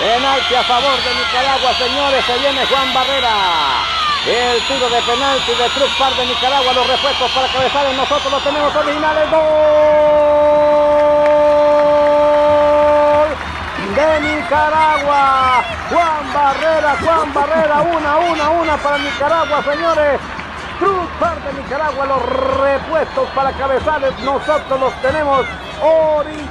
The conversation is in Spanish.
Penalti a favor de Nicaragua, señores. Se viene Juan Barrera. El tiro de penalti de Truck Park de Nicaragua. Los repuestos para cabezales. Nosotros los tenemos originales. ¡Gol de Nicaragua! Juan Barrera. 1-1 para Nicaragua, señores. Truck Park de Nicaragua. Los repuestos para cabezales. Nosotros los tenemos originales.